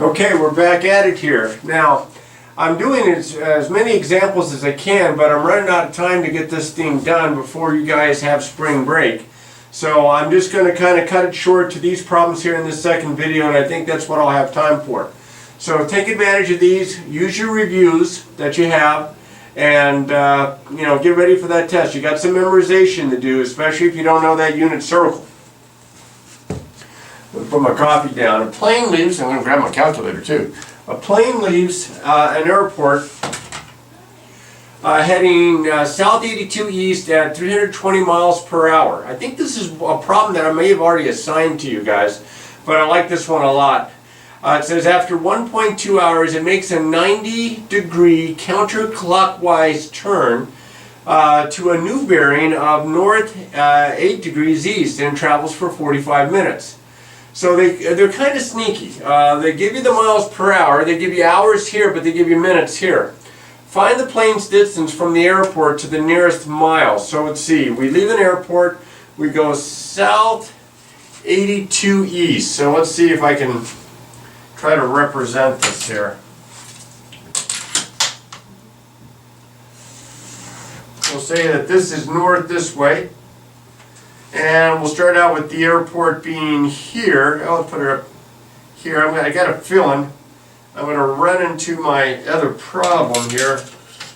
Okay, we're back at it here. Now, I'm doing as many examples as I can, but I'm running out of time to get this thing done before you guys have spring break. So I'm just going to kind of cut it short to these problems here in this second video, and I think that's what I'll have time for. So take advantage of these, use your reviews that you have, and get ready for that test. You got some memorization to do, especially if you don't know that unit circle. I'll put my coffee down. A plane leaves, I'm going to grab my calculator too. A plane leaves an airport heading south 82 east at 320 miles per hour. I think this is a problem that I may have already assigned to you guys, but I like this one a lot. It says after 1.2 hours it makes a 90-degree counterclockwise turn to a new bearing of north 8 degrees east and travels for 45 minutes. So they're kind of sneaky. They give you the miles per hour, they give you hours here, but they give you minutes here. Find the plane's distance from the airport to the nearest mile. So let's see, we leave an airport, we go south 82 east. So let's see if I can try to represent this here. We'll say that this is north this way. And we'll start out with the airport being here. I'll put it up here. I got a feeling I'm going to run into my other problem here.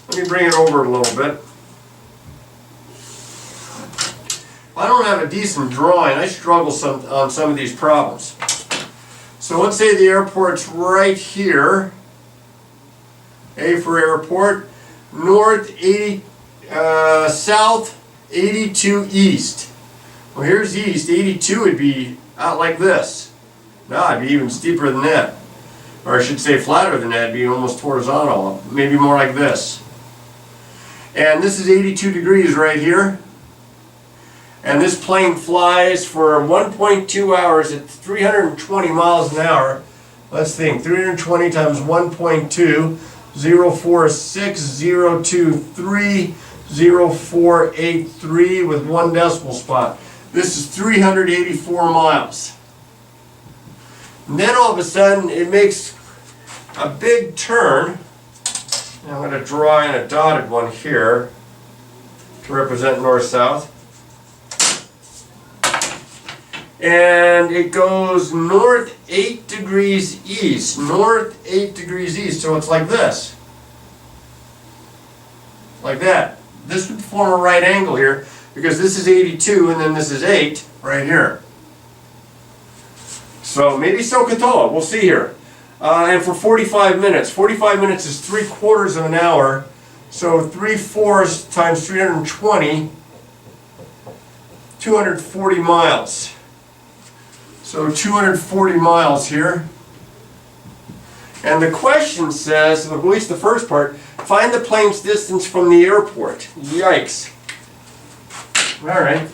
Let me bring it over a little bit. I don't have a decent drawing. I struggle on some of these problems. So let's say the airport's right here. A for airport. North 80, south 82 east. Well, here's east. 82 would be out like this. No, it'd be even steeper than that. Or I should say flatter than that. It'd be almost horizontal. Maybe more like this. And this is 82 degrees right here. And this plane flies for 1.2 hours at 320 miles an hour. Let's think. 320 times 1.2, 0.46023, 0.483 with one decimal spot. This is 384 miles. And then all of a sudden it makes a big turn. And I'm going to draw in a dotted one here to represent north-south. And it goes north 8 degrees east. North 8 degrees east. So it's like this. Like that. This would form a right angle here, because this is 82 and then this is 8 right here. So maybe Sokotoa, we'll see here. And for 45 minutes. 45 minutes is 3/4 of an hour. So 3/4 times 320, 240 miles. So 240 miles here. And the question says, at least the first part, find the plane's distance from the airport. Yikes. Alright.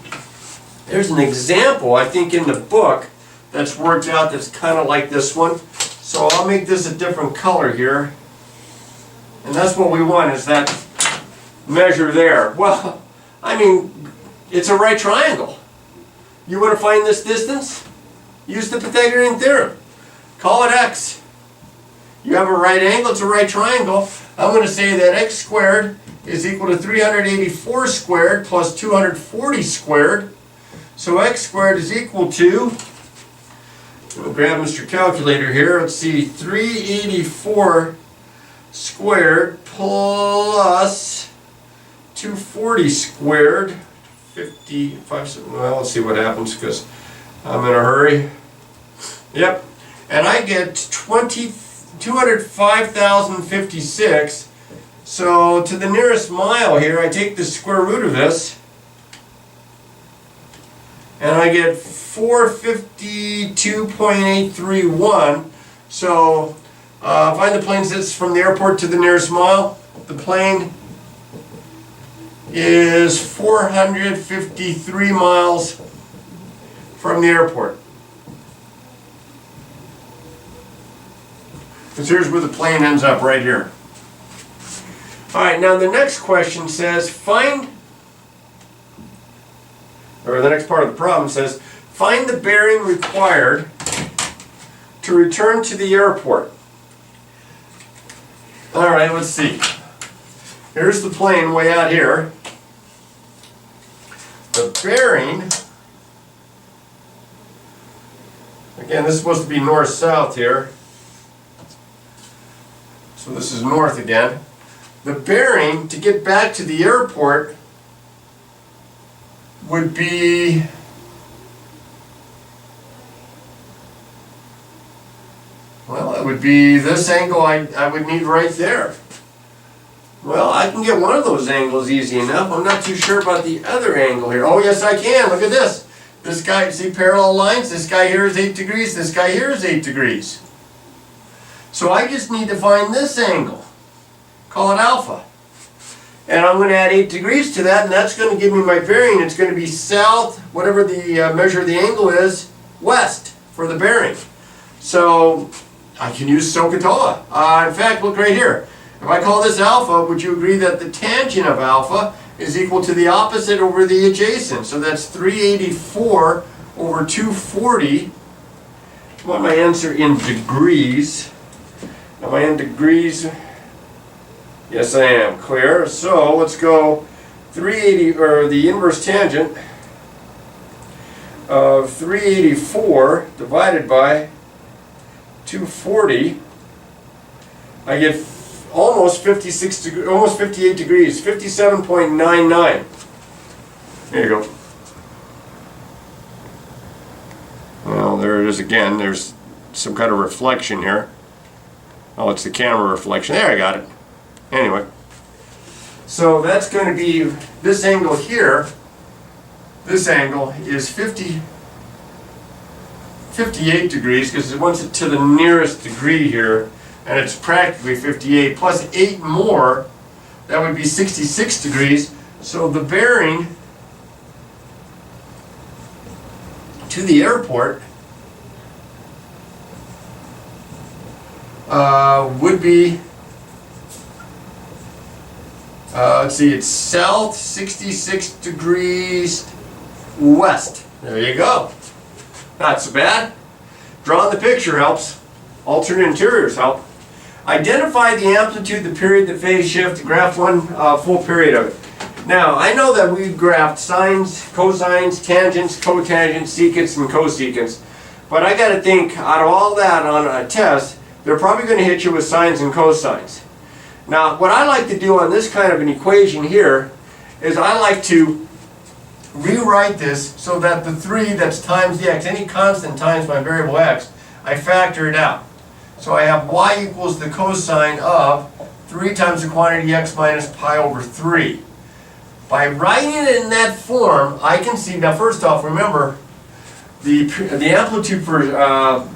There's an example, I think, in the book that's worked out that's kind of like this one. So I'll make this a different color here. And that's what we want, is that measure there. Well, I mean, it's a right triangle. You want to find this distance? Use the Pythagorean theorem. Call it x. You have a right angle, it's a right triangle. I'm going to say that x squared is equal to 384 squared plus 240 squared. So x squared is equal to, we'll grab Mr. Calculator here, let's see, 384 squared plus 240 squared, 55, well, let's see what happens because I'm in a hurry. Yep, and I get 205,056. So to the nearest mile here, I take the square root of this, and I get 452.831. So find the plane's distance from the airport to the nearest mile. The plane is 453 miles from the airport. Because here's where the plane ends up, right here. Alright, now the next question says, the next part of the problem says, find the bearing required to return to the airport. All right, let's see. Here's the plane way out here. The bearing, again, this is supposed to be north-south here. So this is north again. The bearing to get back to the airport would be well, it would be this angle I would need right there. Well, I can get one of those angles easy enough. I'm not too sure about the other angle here. Oh, yes, I can. Look at this. This guy, see parallel lines? This guy here is 8 degrees. This guy here is 8 degrees. So I just need to find this angle. Call it alpha. And I'm going to add 8 degrees to that, and that's going to give me my bearing. It's going to be south, whatever the measure of the angle is, west for the bearing. So I can use SOHCAHTOA. In fact, look right here. If I call this alpha, would you agree that the tangent of alpha is equal to the opposite over the adjacent? So that's 384 over 240. I want my answer in degrees. Am I in degrees? Yes, I am. Clear. So let's go 380, or the inverse tangent of 384 divided by 240. I get almost 56 degrees, almost 58 degrees, 57.99. There you go. Well, there it is again. There's some kind of reflection here. Oh, it's the camera reflection. There, I got it. Anyway, so that's going to be this angle here. This angle is 58 degrees because it wants it to the nearest degree here. And it's practically 58 plus 8 more, that would be 66 degrees. So the bearing to the airport would be, let's see, it's south 66 degrees west. There you go. Not so bad. Drawing the picture helps. Alternate interiors help. Identify the amplitude, the period, the phase shift, graph one full period of it. Now, I know that we've graphed sines, cosines, tangents, cotangents, secants, and cosecants. But I got to think, out of all that on a test, they're probably going to hit you with sines and cosines. Now, what I like to do on this kind of an equation here is I like to rewrite this so that the 3 that's times the x, any constant times my variable x, I factor it out. So I have y equals the cosine of 3 times the quantity x minus pi over 3. By writing it in that form, I can see, now first off, remember, the amplitude for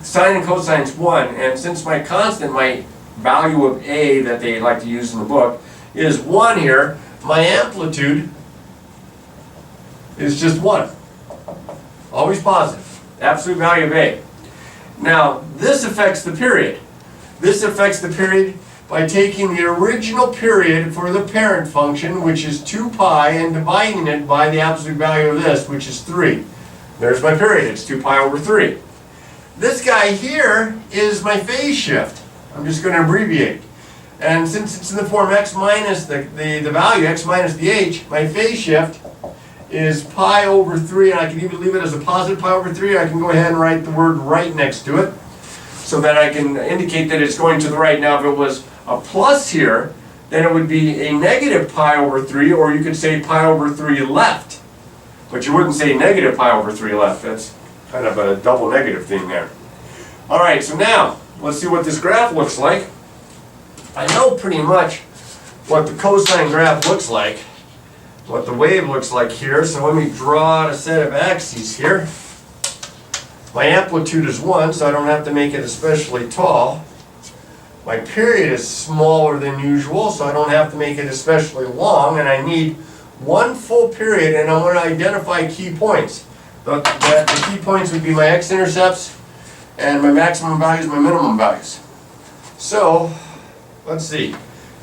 sine and cosine is 1, and since my constant, my value of a that they like to use in the book, is 1 here, my amplitude is just 1. Always positive. Absolute value of a. Now, this affects the period. This affects the period by taking the original period for the parent function, which is 2 pi, and dividing it by the absolute value of this, which is 3. There's my period. It's 2 pi over 3. This guy here is my phase shift. I'm just going to abbreviate. And since it's in the form x minus the value, x minus the h, my phase shift is pi over 3, and I can even leave it as a positive pi over 3. I can go ahead and write the word right next to it so that I can indicate that it's going to the right. Now, if it was a plus here, then it would be a negative pi over 3, or you could say pi over 3 left. But you wouldn't say negative pi over 3 left. That's kind of a double negative thing there. All right, so now, let's see what this graph looks like. I know pretty much what the cosine graph looks like, what the wave looks like here. So let me draw out a set of axes here. My amplitude is 1, so I don't have to make it especially tall. My period is smaller than usual, so I don't have to make it especially long, and I need 1 full period, and I want to identify key points. The key points would be my x-intercepts and my maximum values, my minimum values. So, let's see.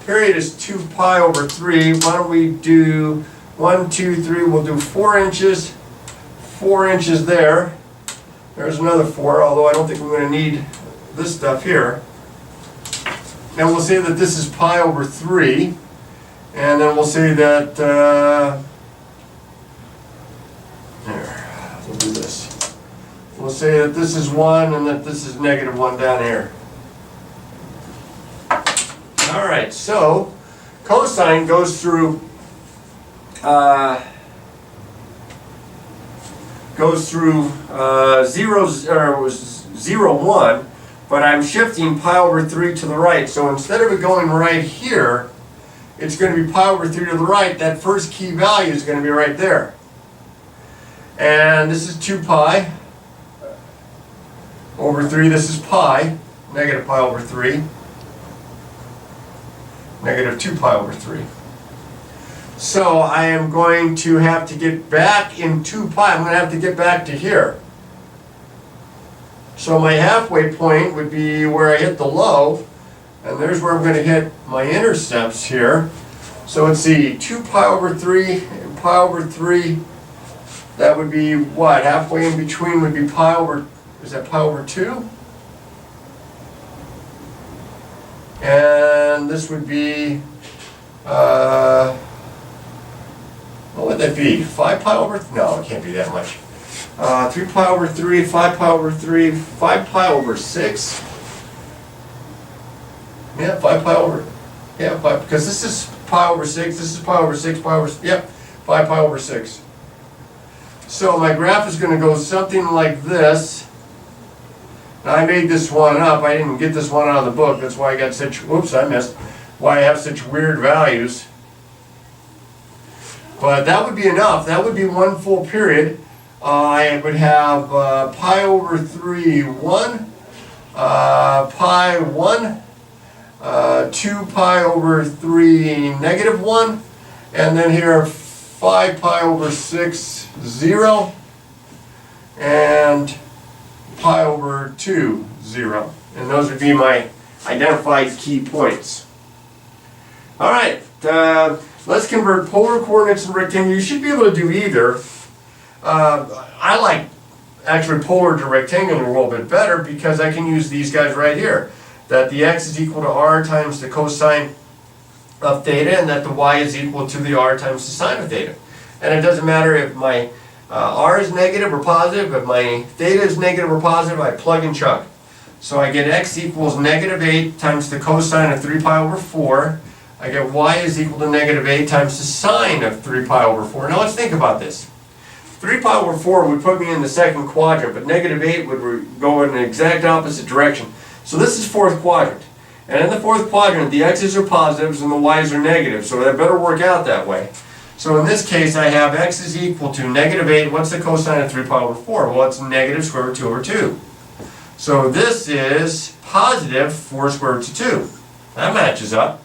Period is 2 pi over 3. Why don't we do 1, 2, 3, we'll do 4 inches, 4 inches there. There's another 4, although I don't think I'm going to need this stuff here. And we'll say that this is pi over 3. And then we'll say that, we'll do this. We'll say that this is 1 and that this is negative 1 down here. Alright, so cosine goes through 0, 1, but I'm shifting pi over 3 to the right. So instead of it going right here, it's going to be pi over 3 to the right. That first key value is going to be right there. And this is 2 pi over 3. This is pi, negative pi over 3. Negative 2 pi over 3. So I am going to have to get back in 2 pi. I'm going to have to get back to here. So my halfway point would be where I hit the low. And there's where I'm going to hit my intercepts here. So let's see, 2 pi over 3 and pi over 3. That would be what? Halfway in between would be pi over, is that pi over 2? And this would be, what would that be? 5 pi over, no, it can't be that much. 3 pi over 3, 5 pi over 3, 5 pi over 6. Yeah, 5 pi over, yeah, 5, because this is pi over 6, this is pi over 6, pi over, yep, 5 pi over 6. So my graph is going to go something like this. Now I made this one up. I didn't get this one out of the book. That's why I got such, whoops, I missed. Why I have such weird values. But that would be enough. That would be one full period. I would have pi over 3, 1, pi 1, 2 pi over 3, negative 1, and then here 5 pi over 6, 0, and pi over 2, 0. And those would be my identified key points. Alright, let's convert polar coordinates and rectangular. You should be able to do either. I like actually polar to rectangular a little bit better because I can use these guys right here. That the x is equal to r times the cosine of theta, and that the y is equal to the r times the sine of theta. And it doesn't matter if my r is negative or positive. If my theta is negative or positive, I plug and chug. So I get x equals negative 8 times the cosine of 3 pi over 4. I get y is equal to negative 8 times the sine of 3 pi over 4. Now let's think about this. 3 pi over 4 would put me in the second quadrant, but negative 8 would go in the exact opposite direction. So this is fourth quadrant. And in the fourth quadrant, the x's are positives and the y's are negatives, so that better work out that way. So in this case, I have x is equal to negative 8. What's the cosine of 3 pi over 4? Well, it's negative square root 2 over 2. So this is positive 4 square root of 2. That matches up.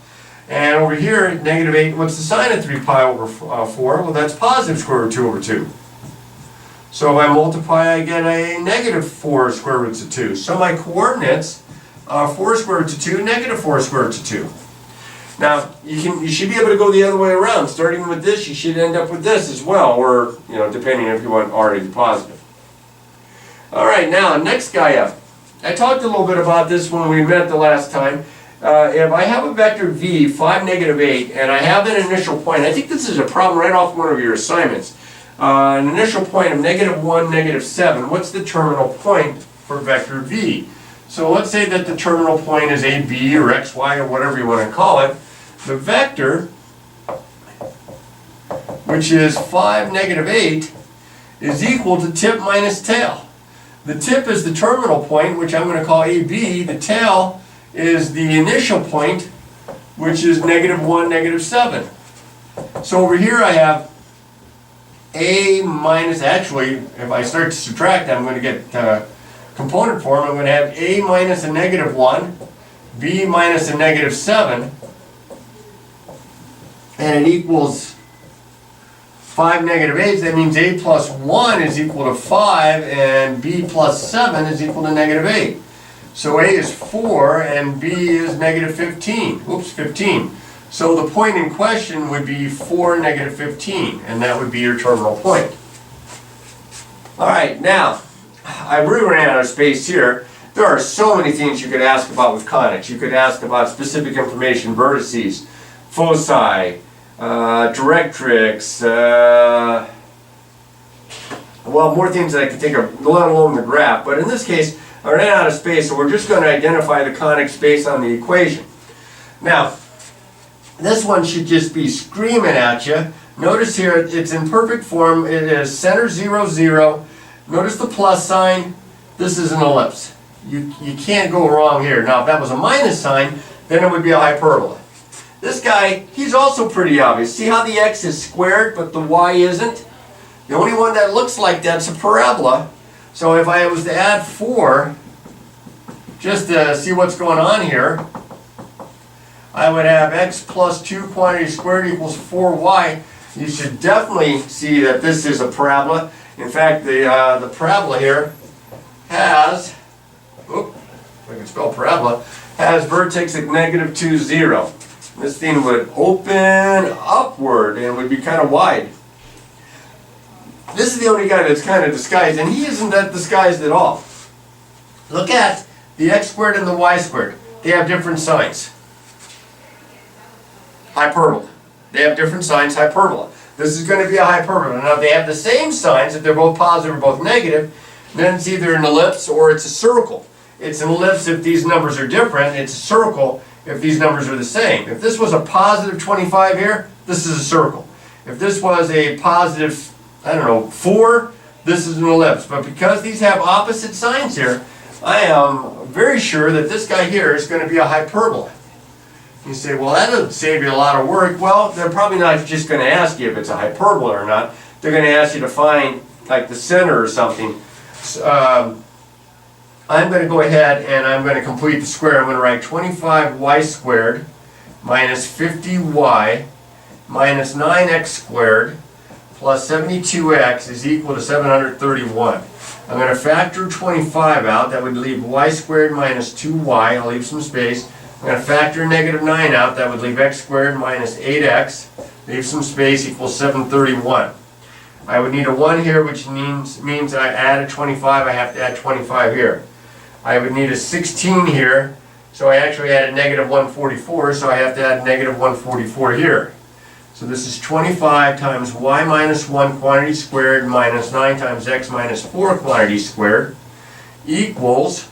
And over here, negative 8, what's the sine of 3 pi over 4? Well, that's positive square root 2 over 2. So if I multiply, I get a negative 4 square roots of 2. So my coordinates are 4 square roots of 2, negative 4 square roots of 2. Now, you should be able to go the other way around. Starting with this, you should end up with this as well, or, depending if you want r to be positive. All right, now, next guy up. I talked a little bit about this when we met the last time. If I have a vector v, 5, negative 8, and I have an initial point, I think this is a problem right off one of your assignments. An initial point of negative 1, negative 7. What's the terminal point for vector v? So let's say that the terminal point is AB or XY or whatever you want to call it. The vector, which is 5, negative 8, is equal to tip minus tail. The tip is the terminal point, which I'm going to call AB. The tail is the initial point, which is negative 1, negative 7. So over here I have A minus, actually, if I start to subtract, I'm going to get component form. I'm going to have A minus a negative 1, B minus a negative 7, and it equals 5, negative 8. That means A plus 1 is equal to 5, and B plus 7 is equal to negative 8. So A is 4, and B is negative 15. Oops, 15. So the point in question would be 4, negative 15, and that would be your terminal point. All right, now, I really ran out of space here. There are so many things you could ask about with conics. You could ask about specific information, vertices, foci, directrix, well, more things that I could think of, let alone the graph. But in this case, I ran out of space, so we're just going to identify the conics based on the equation. Now, this one should just be screaming at you. Notice here, it's in perfect form. It is center 0, 0. Notice the plus sign. This is an ellipse. You can't go wrong here. Now, if that was a minus sign, then it would be a hyperbola. This guy, he's also pretty obvious. See how the x is squared, but the y isn't? The only one that looks like that's a parabola. So if I was to add 4, just to see what's going on here, I would have x plus 2 quantity squared equals 4y. You should definitely see that this is a parabola. In fact, the parabola here has, if I can spell parabola, has vertex at -2, 0. This thing would open upward and would be kind of wide. This is the only guy that's kind of disguised, and he isn't that disguised at all. Look at the x squared and the y squared. They have different signs. Hyperbola. They have different signs, hyperbola. This is going to be a hyperbola. Now, if they have the same signs, if they're both positive or both negative, then it's either an ellipse or it's a circle. It's an ellipse if these numbers are different. It's a circle if these numbers are the same. If this was a positive 25 here, this is a circle. If this was a positive, I don't know, 4, this is an ellipse. But because these have opposite signs here, I am very sure that this guy here is going to be a hyperbola. You say, well, that doesn't save you a lot of work. Well, they're probably not just going to ask you if it's a hyperbola or not. They're going to ask you to find, like, the center or something. I'm going to go ahead and I'm going to complete the square. I'm going to write 25y squared minus 50y minus 9x squared plus 72x is equal to 731. I'm going to factor 25 out. That would leave y squared minus 2y. I'll leave some space. I'm going to factor -9 out. That would leave x squared minus 8x. Leave some space equals 731. I would need a 1 here, which means I added 25. I have to add 25 here. I would need a 16 here, so I actually added -144, so I have to add -144 here. So this is 25 times y minus 1 quantity squared minus 9 times x minus 4 quantity squared equals